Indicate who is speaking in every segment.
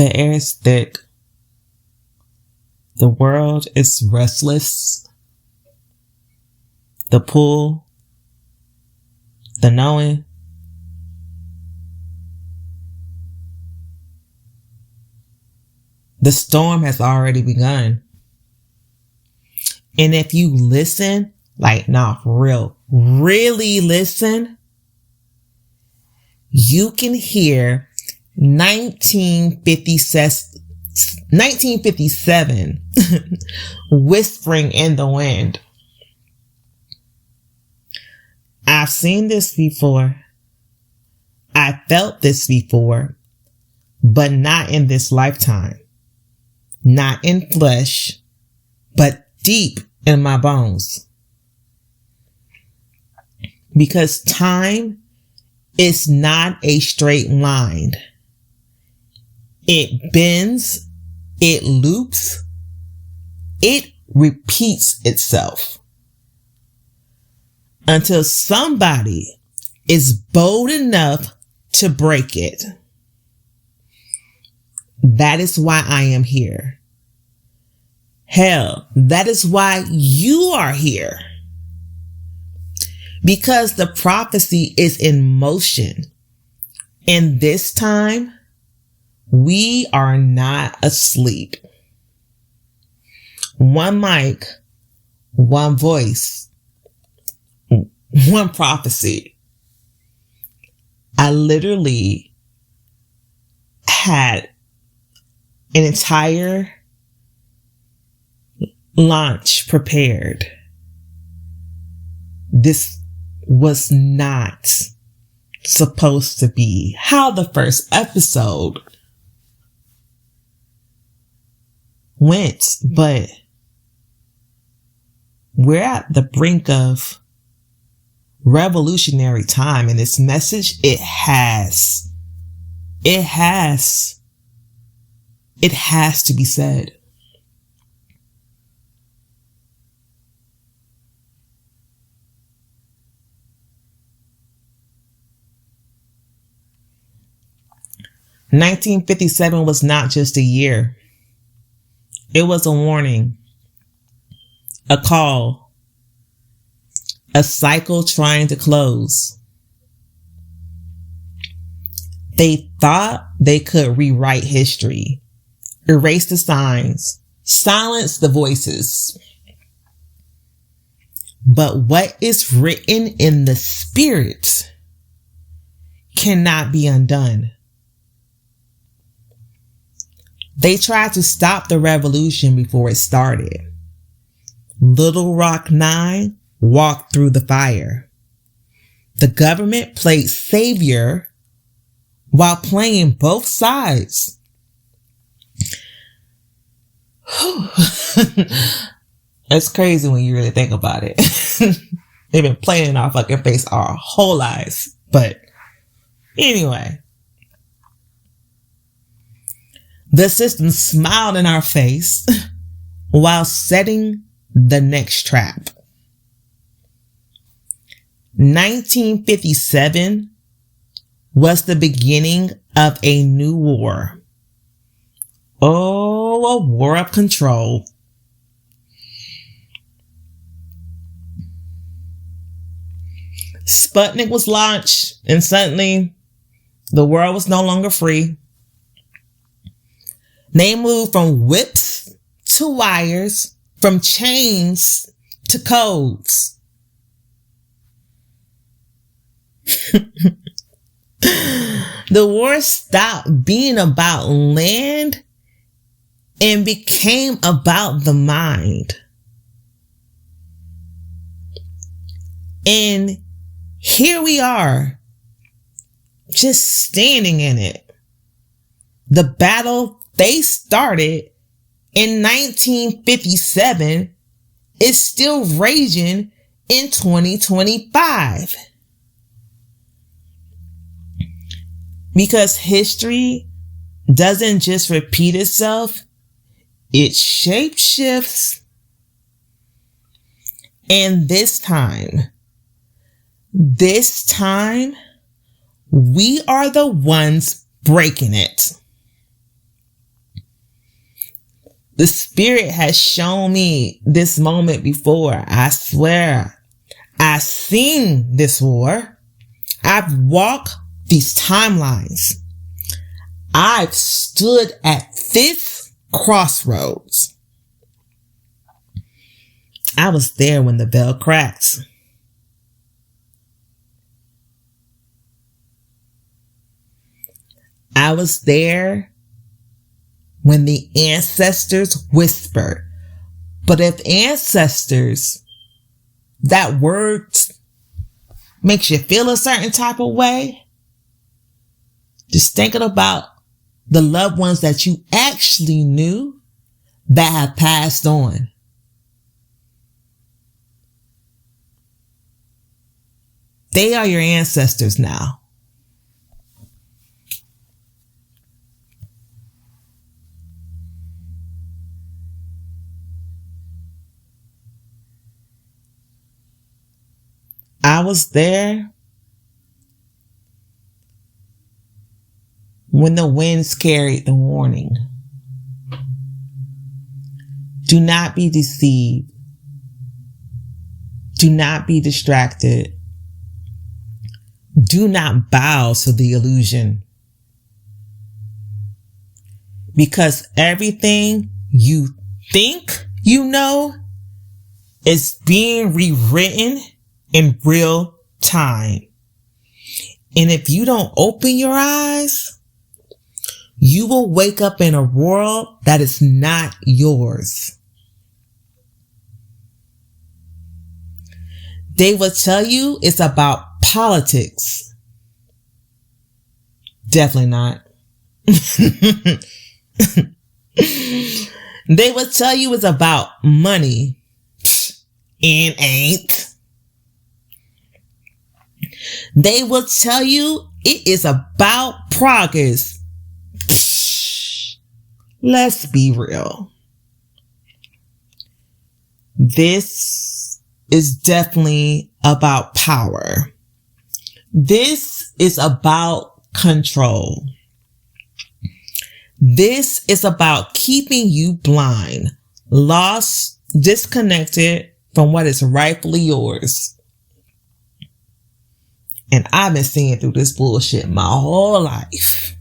Speaker 1: The air is thick. The world is restless. The pull. The knowing. The storm has already begun. And if you listen, like, nah, for real, really listen, you can hear 1957 whispering in the wind. I've seen this before. I felt this before, but not in this lifetime. Not in flesh, but deep in my bones. Because time is not a straight line. It bends, it loops, it repeats itself until somebody is bold enough to break it. That is why I am here. Hell, that is why you are here. Because the prophecy is in motion. And this time, we are not asleep. One mic, one voice, one prophecy. I literally had an entire launch prepared. This was not supposed to be how the first episode went, but we're at the brink of revolutionary time, and this message, it has to be said. "1957 was not just a year. It was a warning, a call, a cycle trying to close. They thought they could rewrite history, erase the signs, silence the voices. But what is written in the spirit cannot be undone. They tried to stop the revolution before it started. Little Rock 9 walked through the fire. The government played savior while playing both sides. It's crazy when you really think about it. They've been playing in our fucking face our whole lives. But anyway. The system smiled in our face while setting the next trap. 1957 was the beginning of a new war. Oh, a war of control. Sputnik was launched, and suddenly the world was no longer free. They moved from whips to wires, from chains to codes. The war stopped being about land and became about the mind. And here we are, just standing in it. The battle they started in 1957 is still raging in 2025. Because history doesn't just repeat itself, it shapeshifts. And this time, we are the ones breaking it. The Spirit has shown me this moment before. I swear. I've seen this war. I've walked these timelines. I've stood at this crossroads. I was there when the bell cracked. I was there when the ancestors whispered. But if ancestors, that word makes you feel a certain type of way, just thinking about the loved ones that you actually knew that have passed on. They are your ancestors now. I was there when the winds carried the warning. Do not be deceived. Do not be distracted. Do not bow to the illusion. Because everything you think you know is being rewritten in real time. And if you don't open your eyes, you will wake up in a world that is not yours. They will tell you it's about politics. Definitely not. They will tell you it's about money. And ain't. They will tell you it is about progress. Let's be real. This is definitely about power. This is about control. This is about keeping you blind, lost, disconnected from what is rightfully yours. And I've been seeing through this bullshit my whole life.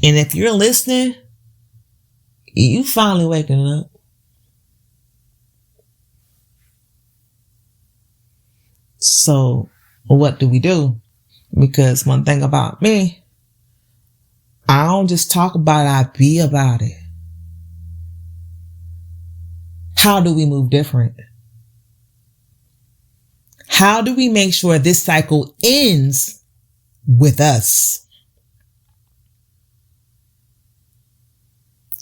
Speaker 1: And if you're listening, you finally waking up. So what do we do? Because one thing about me, I don't just talk about it, I be about it. How do we move different? How do we make sure this cycle ends with us?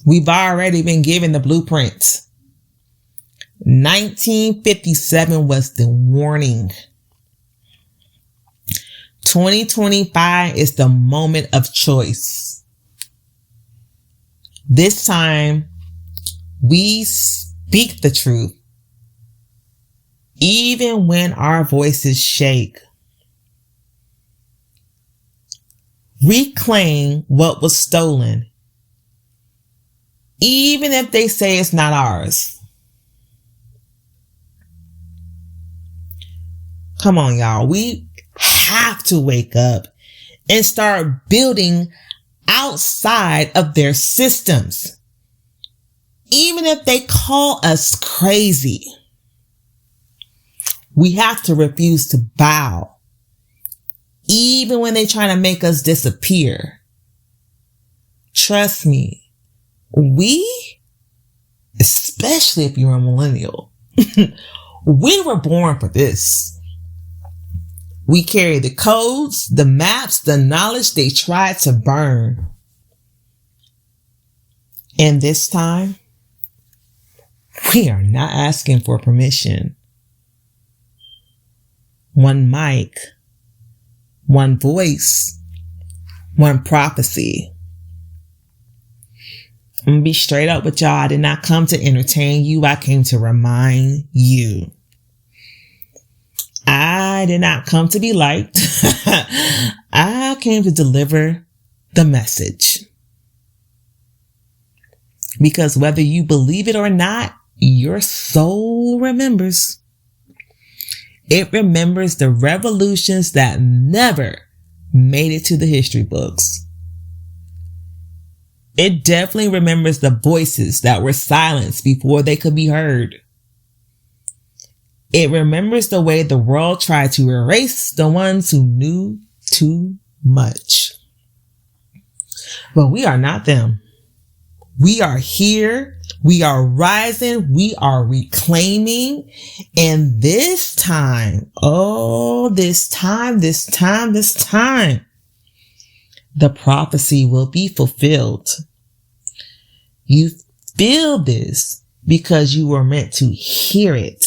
Speaker 1: We've already been given the blueprint. 1957 was the warning. 2025 is the moment of choice. This time, we speak the truth. Even when our voices shake. Reclaim what was stolen. Even if they say it's not ours. Come on, y'all. We have to wake up and start building outside of their systems. Even if they call us crazy. We have to refuse to bow. Even when they try to make us disappear. Trust me. We, especially if you're a millennial, we were born for this. We carry the codes, the maps, the knowledge they tried to burn. And this time, we are not asking for permission. One mic, one voice, one prophecy. I'm gonna be straight up with y'all. I did not come to entertain you. I came to remind you. I did not come to be liked. I came to deliver the message. Because whether you believe it or not, your soul remembers. It remembers the revolutions that never made it to the history books. It definitely remembers the voices that were silenced before they could be heard. It remembers the way the world tried to erase the ones who knew too much. But we are not them. We are here. We are rising. We are reclaiming. And this time, this time, the prophecy will be fulfilled. You feel this because you were meant to hear it.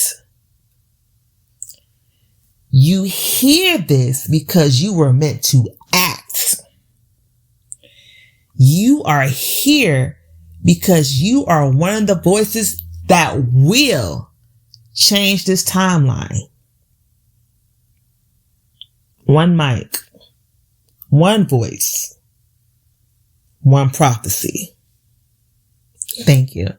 Speaker 1: You hear this because you were meant to act. You are here because you are one of the voices that will change this timeline. One mic, one voice, one prophecy. Thank you.